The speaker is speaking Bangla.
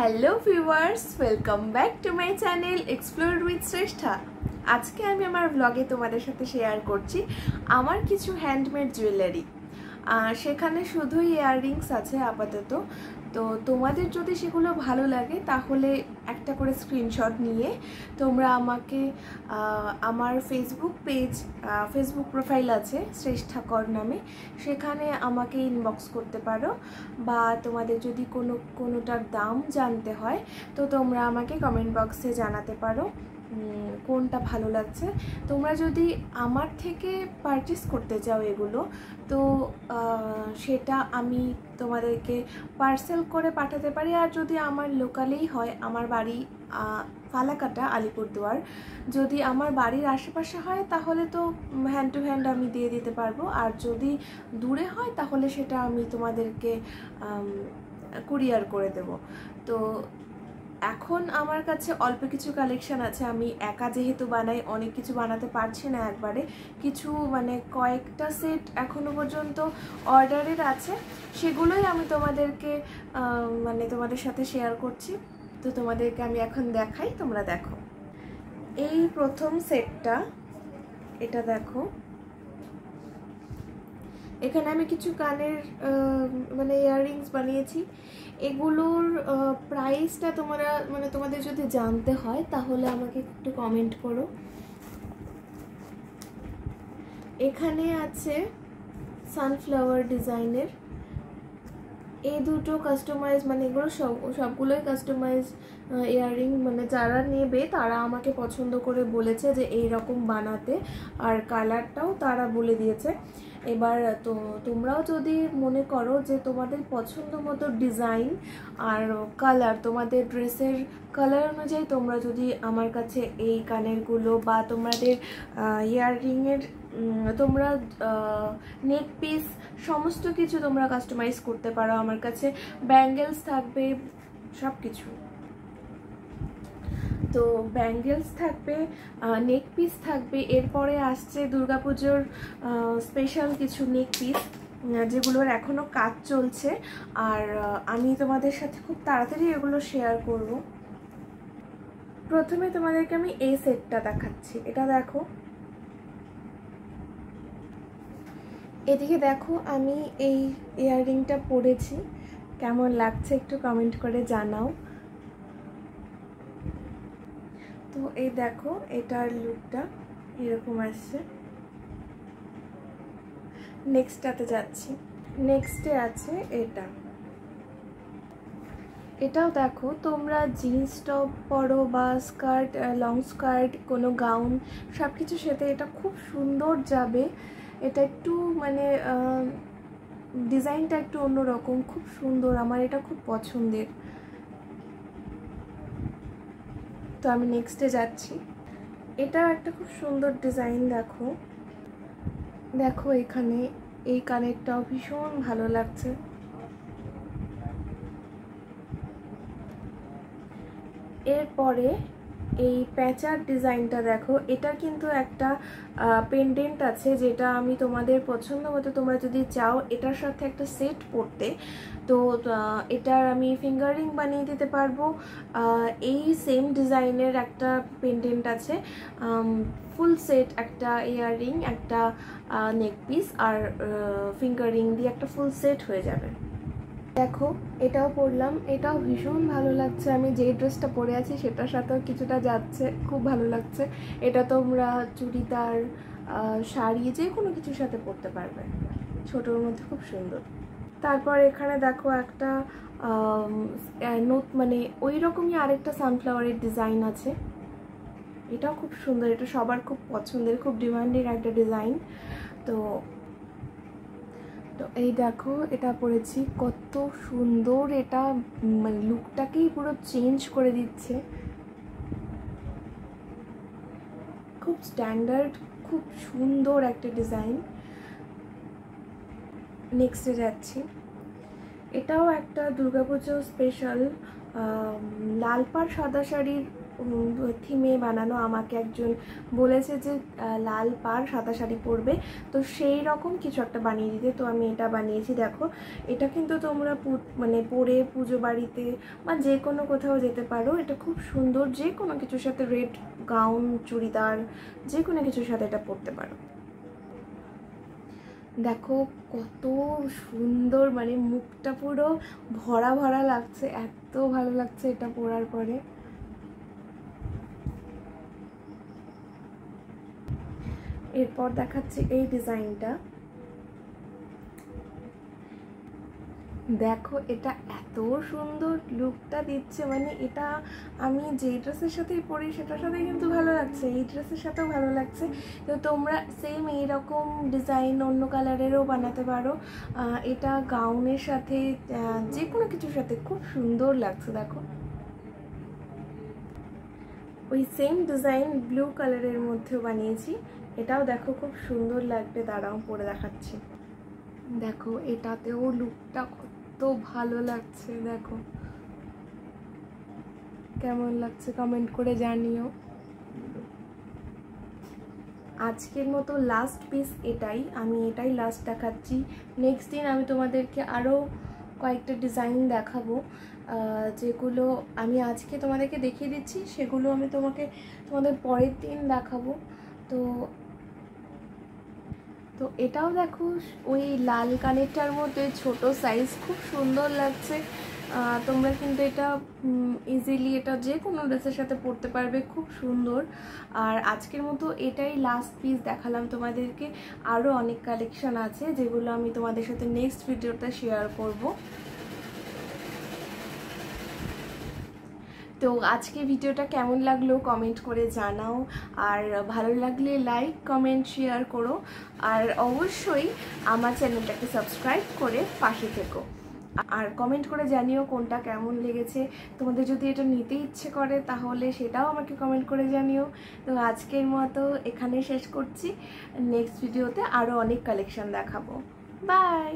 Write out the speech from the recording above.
Hello viewers, welcome back to my channel explore with Shreshtha. আজকে আমি আমার ব্লগে তোমাদের সাথে শেয়ার করছি আমার কিছু হ্যান্ডমেড জুয়েলারি। সেখানে শুধুই ইয়াররিংস আছে আপাতত। তো তোমাদের যদি সেগুলো ভালো লাগে তাহলে একটা করে স্ক্রিনশট নিয়ে তোমরা আমাকে আমার ফেসবুক প্রোফাইল আছে শ্রেষ্ঠাকর নামে, সেখানে আমাকে ইনবক্স করতে পারো। বা তোমাদের যদি কোনোটার দাম জানতে হয় তো তোমরা আমাকে কমেন্ট বক্সে জানাতে পারো কোনটা ভালো লাগছে। তোমরা যদি আমার থেকে পারচেস করতে চাও এগুলো, তো সেটা আমি তোমাদেরকে পার্সেল করে পাঠাতে পারি। আর যদি আমার লোকালেই হয়, আমার বাড়ি ফালাকাটা, আলিপুরদুয়ার, যদি আমার বাড়ির আশেপাশে হয় তাহলে তো হ্যান্ড টু হ্যান্ড আমি দিয়ে দিতে পারবো। আর যদি দূরে হয় তাহলে সেটা আমি তোমাদেরকে কুরিয়ার করে দেব। তো এখন আমার কাছে অল্প কিছু কালেকশান আছে। আমি একা যেহেতু বানাই, অনেক কিছু বানাতে পারছি না একবারে। কিছু কয়েকটা সেট এখনো পর্যন্ত অর্ডারের আছে, সেগুলোই আমি তোমাদেরকে তোমাদের সাথে শেয়ার করছি। তো তোমাদেরকে আমি এখন দেখাই, তোমরা দেখো। এই প্রথম সেটটা, এটা দেখো। এখানে আমি কিছু কানের ইয়াররিংস বানিয়েছি। এগুলোর প্রাইসটা তোমাদের যদি জানতে হয় তাহলে আমাকে একটু কমেন্ট করো। এখানে আছে সানফ্লাওয়ার ডিজাইনের। এই দুটো কাস্টমাইজ, এগুলো সবগুলোই কাস্টমাইজ ইয়াররিং। যারা নেবে তারা আমাকে পছন্দ করে বলেছে যে এই রকম বানাতে, আর কালারটাও তারা বলে দিয়েছে। এবার তো তোমরাও যদি মনে করো যে তোমাদের পছন্দ মতো ডিজাইন আর কালার, তোমাদের ড্রেসের কালার অনুযায়ী তোমরা যদি আমার কাছে এই কানেরগুলো বা তোমাদের ইয়াররিংয়ের তোমরা নেক পিস সমস্ত কিছু তোমরা কাস্টমাইজ করতে পারো। আমার কাছে ব্যাঙ্গেলস থাকবে, সব কিছু। তো ব্যাঙ্গেলস থাকবে, নেক পিস থাকবে। এরপরে আসছে দুর্গাপুজোর স্পেশাল কিছু নেক পিস, যেগুলোর এখনও কাজ চলছে। আর আমি তোমাদের সাথে খুব তাড়াতাড়ি এগুলো শেয়ার করব। প্রথমে তোমাদেরকে আমি এই সেটটা দেখাচ্ছি। এটা দেখো, এদিকে দেখো আমি এই ইয়াররিংটা পরেছি, কেমন লাগছে একটু কমেন্ট করে জানাও। তো এই দেখো, এটার লুকটা এরকম আসছে। নেক্সটটাতে যাচ্ছি। নেক্সটে আছে এটাও দেখো, তোমরা জিন্স টপ পরো বা স্কার্ট, লং স্কার্ট, কোনো গাউন, সব কিছুর সাথে এটা খুব সুন্দর যাবে। এটা একটু ডিজাইনটা একটু অন্যরকম, খুব সুন্দর, আমার এটা খুব পছন্দের। তো আমি নেক্সটে যাচ্ছি। এটাও একটা খুব সুন্দর ডিজাইন। দেখো এখানে এই কানেরটাও ভীষণ ভালো লাগছে। এরপরে এই প্যাঁচার ডিজাইনটা দেখো। এটা কিন্তু একটা পেন্ডেন্ট আছে, যেটা আমি তোমাদের পছন্দ মতো, তোমরা যদি চাও এটার সাথে একটা সেট পরতে, তো এটার আমি ফিঙ্গারিং বানিয়ে দিতে পারবো। এই সেম ডিজাইনের একটা পেন্ডেন্ট আছে, ফুল সেট, একটা ইয়াররিং, একটা নেক পিস আর ফিঙ্গারিং দিয়ে একটা ফুল সেট হয়ে যাবে। দেখো এটাও পরলাম, এটাও ভীষণ ভালো লাগছে। আমি যেই ড্রেসটা পরে আছি সেটার সাথেও কিছুটা যাচ্ছে, খুব ভালো লাগছে। এটা তোমরা চুড়িদার, শাড়ি, যে কোনো কিছুর সাথে পরতে পারবে, ছোটোর মধ্যে খুব সুন্দর। তারপর এখানে দেখো একটা ওই রকমই আরেকটা সানফ্লাওয়ারের ডিজাইন আছে। এটাও খুব সুন্দর, এটা সবার খুব পছন্দের, খুব ডিমান্ডিং একটা ডিজাইন। তো এই দেখো, এটা পরেছি, কত সুন্দর। এটা লুকটাকেই পুরো চেঞ্জ করে দিচ্ছে, খুব স্ট্যান্ডার্ড, খুব সুন্দর একটা ডিজাইন। নেক্সটে যাচ্ছি। এটাও একটা দুর্গাপুজো স্পেশাল, লাল পাড় সাদা শাড়ির থিমে বানানো। আমাকে একজন বলেছে যে লাল পাড় সাদা শাড়ি পরবে, তো সেই রকম কিছু একটা বানিয়ে দিতে। তো আমি এটা বানিয়েছি। দেখো, এটা কিন্তু তোমরা মানে পরে পুজো বাড়িতে বা যে কোনো কোথাও যেতে পারো। এটা খুব সুন্দর, যে কোনো কিছুর সাথে, রেড গাউন, চুড়িদার, যে কোনো কিছুর সাথে এটা পরতে পারো। দেখো কত সুন্দর, মানে মুখটা পুরো ভরা ভরা লাগছে, এত ভালো লাগছে এটা পরার পরে। এরপর দেখাচ্ছি এই ডিজাইনটা। দেখো এটা এত সুন্দর লুকটা দিচ্ছে, মানে এটা আমি যে ড্রেসের সাথেই পরি সেটার সাথে কিন্তু ভালো লাগছে, এই ড্রেসের সাথেও ভালো লাগছে। তো তোমরা সেম এইরকম ডিজাইন অন্য কালারেরও বানাতে পারো। এটা গাউনের সাথে, যে কোনো কিছুর সাথে খুব সুন্দর লাগছে। দেখো ওই সেম ডিজাইন ব্লু কালারের মধ্যেও বানিয়েছি, এটাও দেখো খুব সুন্দর লাগবে। দাঁড়াও পরে দেখাচ্ছি। দেখো এটাতেও লুকটা কত ভালো লাগছে, দেখো কেমন লাগছে কমেন্ট করে জানিও। আজকের মতো লাস্ট পিস এটাই, আমি এটাই লাস্ট দেখাচ্ছি। নেক্সট দিন আমি তোমাদেরকে আরও কয়েকটা ডিজাইন দেখাবো, যেগুলো আমি আজকে তোমাদেরকে দেখিয়ে দিচ্ছি সেগুলো আমি তোমাদের পরের দিন দেখাবো। তো এটাও দেখো ওই লাল কানেরটার মধ্যে ছোট সাইজ, খুব সুন্দর লাগছে। তোমরা কিন্তু এটা ইজিলি এটা যে কোনো ড্রেসের সাথে পরতে পারবে, খুব সুন্দর। আর আজকের মতো এটাই লাস্ট পিস দেখালাম তোমাদেরকে। আরও অনেক কালেকশন আছে যেগুলো আমি তোমাদের সাথে নেক্সট ভিডিওতে শেয়ার করব। তো আজকে ভিডিওটা কেমন লাগলো কমেন্ট করে জানাও, আর ভালো লাগলে লাইক কমেন্ট শেয়ার করো, আর অবশ্যই আমার চ্যানেলটাকে সাবস্ক্রাইব করে পাশে থেকো। আর কমেন্ট করে জানিও কোনটা কেমন লেগেছে। তোমাদের যদি এটা নিতে ইচ্ছে করে তাহলে সেটাও আমাকে কমেন্ট করে জানিও। তো আজকের মতো এখানে শেষ করছি, নেক্সট ভিডিওতে আরও অনেক কালেকশন দেখাবো। বাই।